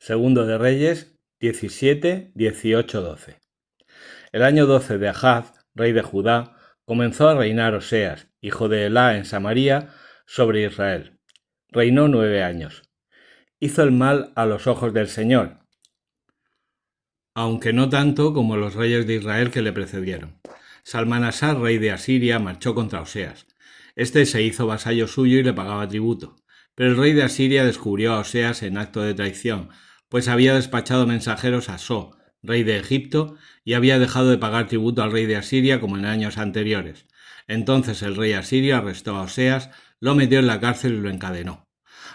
Segundo de Reyes 17, 18, 12. El año 12 de Ahaz, rey de Judá, comenzó a reinar Oseas, hijo de Elá, en Samaria, sobre Israel. Reinó 9 años. Hizo el mal a los ojos del Señor, aunque no tanto como los reyes de Israel que le precedieron. Salmanasar, rey de Asiria, marchó contra Oseas. Este se hizo vasallo suyo y le pagaba tributo. Pero el rey de Asiria descubrió a Oseas en acto de traición, pues había despachado mensajeros a So, rey de Egipto, y había dejado de pagar tributo al rey de Asiria como en años anteriores. Entonces el rey asirio arrestó a Oseas, lo metió en la cárcel y lo encadenó.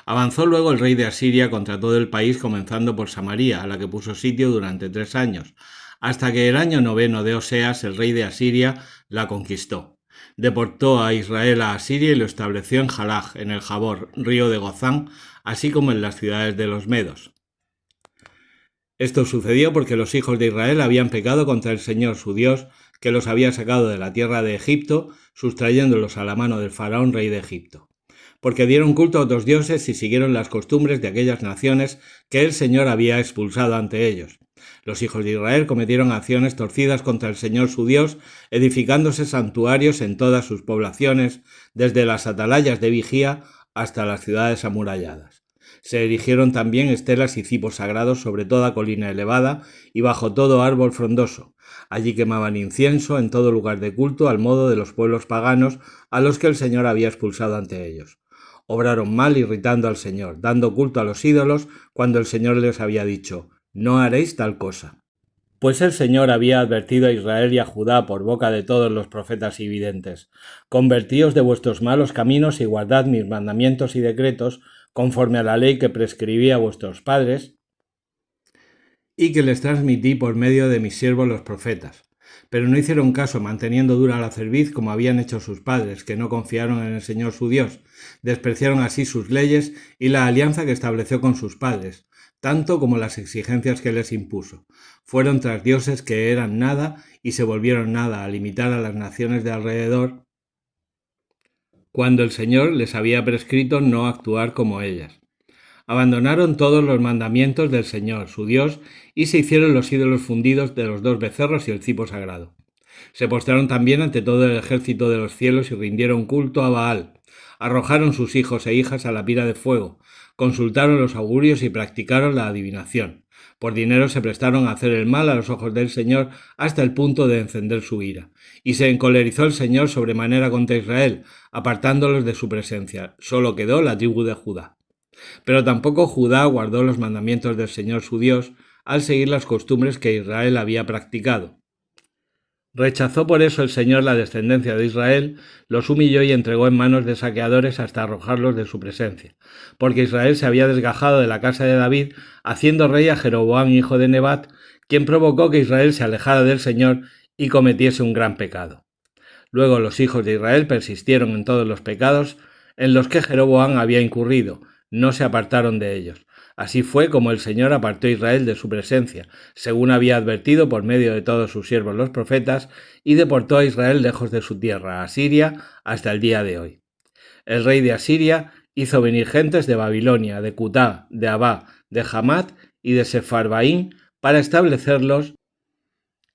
Avanzó luego el rey de Asiria contra todo el país, comenzando por Samaria, a la que puso sitio durante 3 años, hasta que el año 9 de Oseas el rey de Asiria la conquistó. Deportó a Israel a Asiria y lo estableció en Jalaj, en el Jabor, río de Gozán, así como en las ciudades de los medos. Esto sucedió porque los hijos de Israel habían pecado contra el Señor su Dios, que los había sacado de la tierra de Egipto, sustrayéndolos a la mano del faraón rey de Egipto. Porque dieron culto a otros dioses y siguieron las costumbres de aquellas naciones que el Señor había expulsado ante ellos. Los hijos de Israel cometieron acciones torcidas contra el Señor su Dios, edificándose santuarios en todas sus poblaciones, desde las atalayas de vigía hasta las ciudades amuralladas. Se erigieron también estelas y cipos sagrados sobre toda colina elevada y bajo todo árbol frondoso. Allí quemaban incienso en todo lugar de culto al modo de los pueblos paganos a los que el Señor había expulsado ante ellos. Obraron mal irritando al Señor, dando culto a los ídolos cuando el Señor les había dicho: no haréis tal cosa. Pues el Señor había advertido a Israel y a Judá por boca de todos los profetas y videntes: convertíos de vuestros malos caminos y guardad mis mandamientos y decretos, conforme a la ley que prescribí a vuestros padres y que les transmití por medio de mis siervos los profetas. Pero no hicieron caso, manteniendo dura la cerviz como habían hecho sus padres, que no confiaron en el Señor su Dios. Despreciaron así sus leyes y la alianza que estableció con sus padres, tanto como las exigencias que les impuso. Fueron tras dioses que eran nada y se volvieron nada al imitar a las naciones de alrededor, cuando el Señor les había prescrito no actuar como ellas. Abandonaron todos los mandamientos del Señor, su Dios, y se hicieron los ídolos fundidos de los 2 becerros y el cipo sagrado. Se postraron también ante todo el ejército de los cielos y rindieron culto a Baal. Arrojaron sus hijos e hijas a la pira de fuego, consultaron los augurios y practicaron la adivinación. Por dinero se prestaron a hacer el mal a los ojos del Señor hasta el punto de encender su ira. Y se encolerizó el Señor sobremanera contra Israel, apartándolos de su presencia. Solo quedó la tribu de Judá. Pero tampoco Judá guardó los mandamientos del Señor su Dios al seguir las costumbres que Israel había practicado. Rechazó por eso el Señor la descendencia de Israel, los humilló y entregó en manos de saqueadores hasta arrojarlos de su presencia, porque Israel se había desgajado de la casa de David, haciendo rey a Jeroboam hijo de Nebat, quien provocó que Israel se alejara del Señor y cometiese un gran pecado. Luego los hijos de Israel persistieron en todos los pecados en los que Jeroboam había incurrido, no se apartaron de ellos. Así fue como el Señor apartó a Israel de su presencia, según había advertido por medio de todos sus siervos los profetas, y deportó a Israel lejos de su tierra, a Siria, hasta el día de hoy. El rey de Asiria hizo venir gentes de Babilonia, de Cutá, de Abá, de Hamat y de Sefarbaín para establecerlos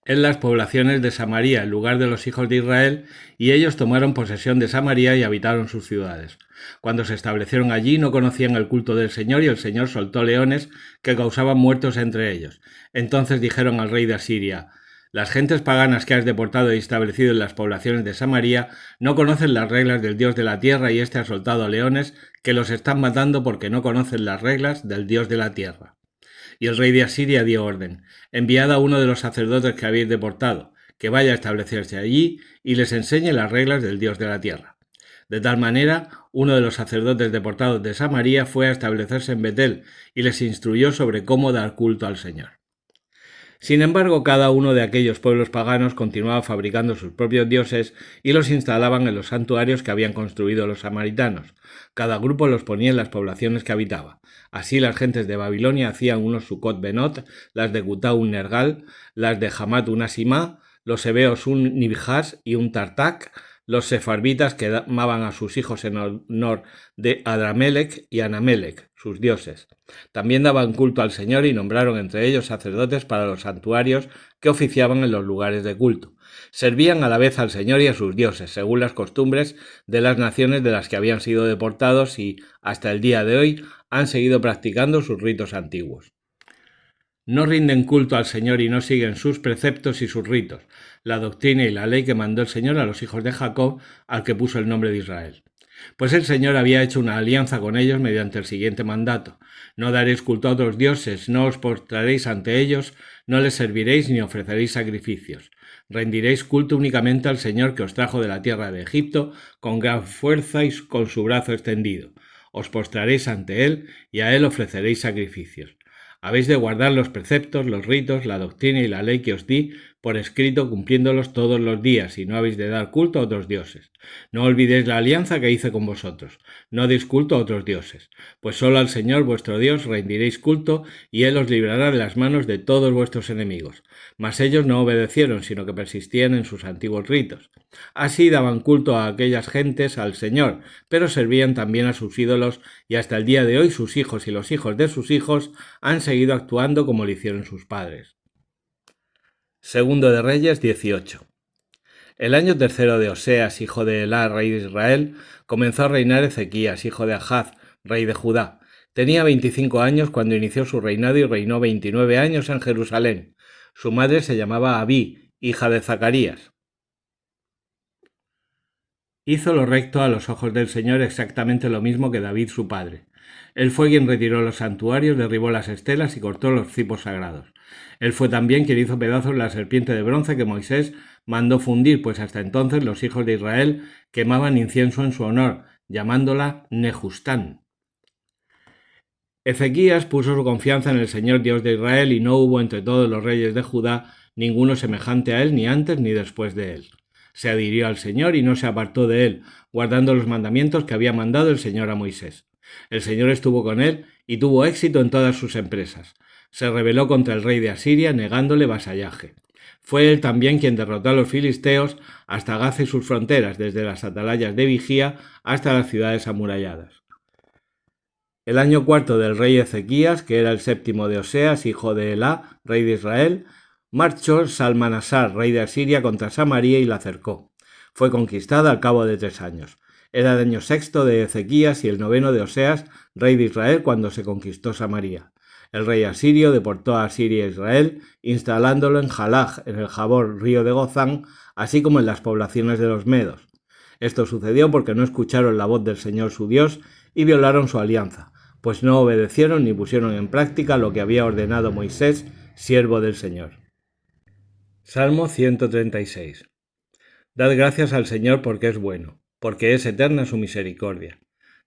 en las poblaciones de Samaria, en lugar de los hijos de Israel, y ellos tomaron posesión de Samaria y habitaron sus ciudades. Cuando se establecieron allí no conocían el culto del Señor, y el Señor soltó leones que causaban muertos entre ellos. Entonces dijeron al rey de Asiria: las gentes paganas que has deportado y establecido en las poblaciones de Samaria no conocen las reglas del Dios de la tierra, y éste ha soltado leones que los están matando porque no conocen las reglas del Dios de la tierra. Y el rey de Asiria dio orden: enviad a uno de los sacerdotes que habéis deportado, que vaya a establecerse allí y les enseñe las reglas del Dios de la tierra. De tal manera, uno de los sacerdotes deportados de Samaria fue a establecerse en Betel y les instruyó sobre cómo dar culto al Señor. Sin embargo, cada uno de aquellos pueblos paganos continuaba fabricando sus propios dioses y los instalaban en los santuarios que habían construido los samaritanos. Cada grupo los ponía en las poblaciones que habitaba. Así las gentes de Babilonia hacían unos Sucot Benot, las de Cutá un Nergal, las de Hamat un Asimá, los hebeos un Nibhas y un Tartak, Los sefarbitas quemaban a sus hijos en honor de Adramelech y Anamelech, sus dioses. También daban culto al Señor y nombraron entre ellos sacerdotes para los santuarios que oficiaban en los lugares de culto. Servían a la vez al Señor y a sus dioses, según las costumbres de las naciones de las que habían sido deportados y, hasta el día de hoy, han seguido practicando sus ritos antiguos. No rinden culto al Señor y no siguen sus preceptos y sus ritos, la doctrina y la ley que mandó el Señor a los hijos de Jacob, al que puso el nombre de Israel. Pues el Señor había hecho una alianza con ellos mediante el siguiente mandato: no daréis culto a otros dioses, no os postraréis ante ellos, no les serviréis ni ofreceréis sacrificios. Rendiréis culto únicamente al Señor que os trajo de la tierra de Egipto con gran fuerza y con su brazo extendido. Os postraréis ante Él y a Él ofreceréis sacrificios. Habéis de guardar los preceptos, los ritos, la doctrina y la ley que os di por escrito, cumpliéndolos todos los días, y no habéis de dar culto a otros dioses. No olvidéis la alianza que hice con vosotros. No deis culto a otros dioses, pues solo al Señor vuestro Dios rendiréis culto, y Él os librará de las manos de todos vuestros enemigos. Mas ellos no obedecieron, sino que persistían en sus antiguos ritos. Así daban culto a aquellas gentes al Señor, pero servían también a sus ídolos, y hasta el día de hoy sus hijos y los hijos de sus hijos han seguido actuando como lo hicieron sus padres. Segundo de Reyes 18. El año tercero de Oseas, hijo de Elá, rey de Israel, comenzó a reinar Ezequías, hijo de Ahaz, rey de Judá. Tenía 25 años cuando inició su reinado y reinó 29 años en Jerusalén. Su madre se llamaba Abí, hija de Zacarías. Hizo lo recto a los ojos del Señor, exactamente lo mismo que David su padre. Él fue quien retiró los santuarios, derribó las estelas y cortó los cipos sagrados. Él fue también quien hizo pedazos la serpiente de bronce que Moisés mandó fundir, pues hasta entonces los hijos de Israel quemaban incienso en su honor, llamándola Nehustán. Ezequías puso su confianza en el Señor Dios de Israel, y no hubo entre todos los reyes de Judá ninguno semejante a él, ni antes ni después de él. Se adhirió al Señor y no se apartó de él, guardando los mandamientos que había mandado el Señor a Moisés. El Señor estuvo con él y tuvo éxito en todas sus empresas. Se rebeló contra el rey de Asiria, negándole vasallaje. Fue él también quien derrotó a los filisteos hasta Gaza y sus fronteras, desde las atalayas de vigía hasta las ciudades amuralladas. El año cuarto del rey Ezequías, que era el séptimo de Oseas, hijo de Elá, rey de Israel, marchó Salmanasar, rey de Asiria, contra Samaria y la cercó. Fue conquistada al cabo de 3 años. Era el año sexto de Ezequías y el 9 de Oseas, rey de Israel, cuando se conquistó Samaria. El rey asirio deportó a Asiria e Israel, instalándolo en Jalaj, en el Jabor, río de Gozán, así como en las poblaciones de los medos. Esto sucedió porque no escucharon la voz del Señor su Dios y violaron su alianza, pues no obedecieron ni pusieron en práctica lo que había ordenado Moisés, siervo del Señor. Salmo 136. Dad gracias al Señor porque es bueno, porque es eterna su misericordia.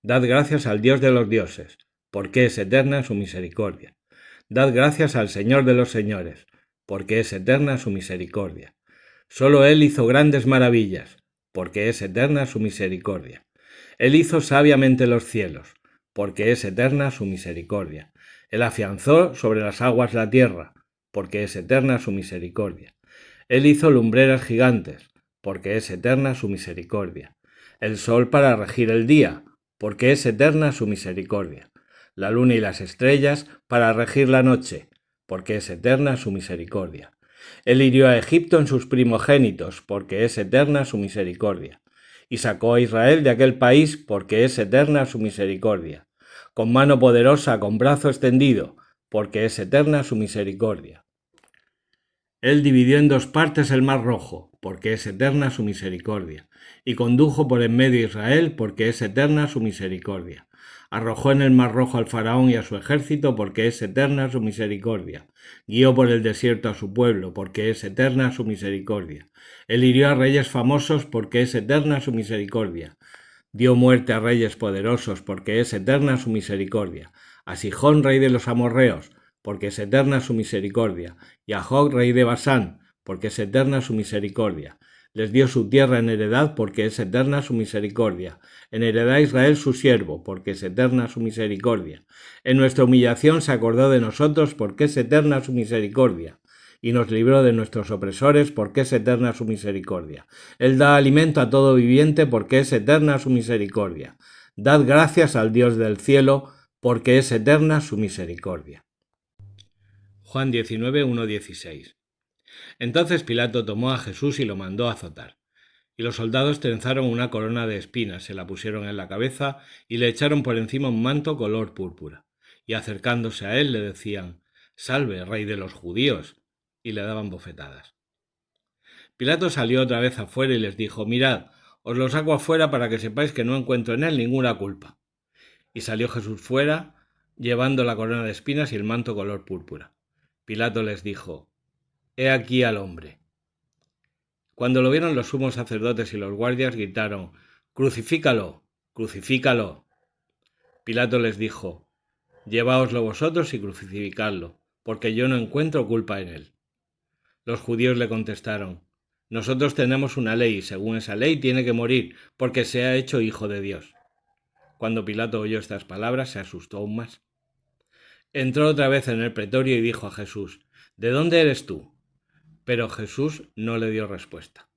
Dad gracias al Dios de los dioses, porque es eterna su misericordia. Dad gracias al Señor de los señores, porque es eterna su misericordia. Solo Él hizo grandes maravillas, porque es eterna su misericordia. Él hizo sabiamente los cielos, porque es eterna su misericordia. Él afianzó sobre las aguas la tierra, porque es eterna su misericordia. Él hizo lumbreras gigantes, porque es eterna su misericordia. El sol para regir el día, porque es eterna su misericordia. La luna y las estrellas para regir la noche, porque es eterna su misericordia. Él hirió a Egipto en sus primogénitos, porque es eterna su misericordia. Y sacó a Israel de aquel país, porque es eterna su misericordia. Con mano poderosa, con brazo extendido, porque es eterna su misericordia. Él dividió en 2 partes el mar rojo, porque es eterna su misericordia, y condujo por en medio Israel, porque es eterna su misericordia. Arrojó en el mar rojo al faraón y a su ejército, porque es eterna su misericordia. Guió por el desierto a su pueblo, porque es eterna su misericordia. Él hirió a reyes famosos, porque es eterna su misericordia. Dio muerte a reyes poderosos, porque es eterna su misericordia. A Sihón, rey de los amorreos, porque es eterna su misericordia, y a Og, rey de Basán, porque es eterna su misericordia. Les dio su tierra en heredad, porque es eterna su misericordia. En heredad a Israel su siervo, porque es eterna su misericordia. En nuestra humillación se acordó de nosotros, porque es eterna su misericordia. y nos libró de nuestros opresores, porque es eterna su misericordia. Él da alimento a todo viviente, porque es eterna su misericordia. Dad gracias al Dios del cielo, porque es eterna su misericordia. Juan 19, 1-16. Entonces Pilato tomó a Jesús y lo mandó azotar. Y los soldados trenzaron una corona de espinas, se la pusieron en la cabeza y le echaron por encima un manto color púrpura. Y acercándose a él le decían: «Salve, rey de los judíos», y le daban bofetadas. Pilato salió otra vez afuera y les dijo: «Mirad, os lo saco afuera para que sepáis que no encuentro en él ninguna culpa». Y salió Jesús fuera, llevando la corona de espinas y el manto color púrpura. Pilato les dijo: «He aquí al hombre». Cuando lo vieron los sumos sacerdotes y los guardias, gritaron: «¡Crucifícalo! ¡Crucifícalo!». Pilato les dijo: «Lleváoslo vosotros y crucificadlo, porque yo no encuentro culpa en él». Los judíos le contestaron: «Nosotros tenemos una ley, y según esa ley tiene que morir, porque se ha hecho hijo de Dios». Cuando Pilato oyó estas palabras, se asustó aún más. Entró otra vez en el pretorio y dijo a Jesús: «¿De dónde eres tú?». Pero Jesús no le dio respuesta.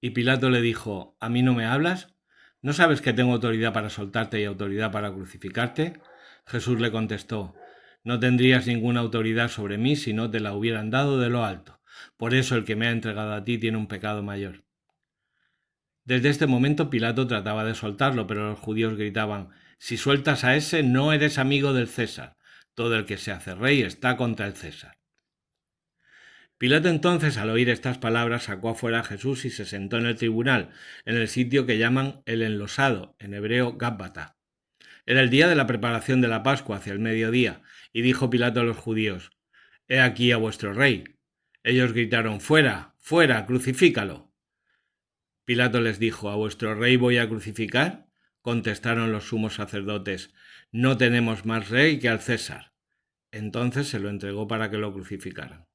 Y Pilato le dijo: «¿A mí no me hablas? ¿No sabes que tengo autoridad para soltarte y autoridad para crucificarte?». Jesús le contestó: «No tendrías ninguna autoridad sobre mí si no te la hubieran dado de lo alto. Por eso el que me ha entregado a ti tiene un pecado mayor». Desde este momento Pilato trataba de soltarlo, pero los judíos gritaban: «Si sueltas a ese, no eres amigo del César. Todo el que se hace rey está contra el César». Pilato entonces, al oír estas palabras, sacó afuera a Jesús y se sentó en el tribunal, en el sitio que llaman el enlosado, en hebreo Gábata. Era el día de la preparación de la Pascua, hacia el mediodía, y dijo Pilato a los judíos: «He aquí a vuestro rey». Ellos gritaron: «¡Fuera, fuera, crucifícalo!». Pilato les dijo: «¿A vuestro rey voy a crucificar?». Contestaron los sumos sacerdotes: «No tenemos más rey que al César». Entonces se lo entregó para que lo crucificaran.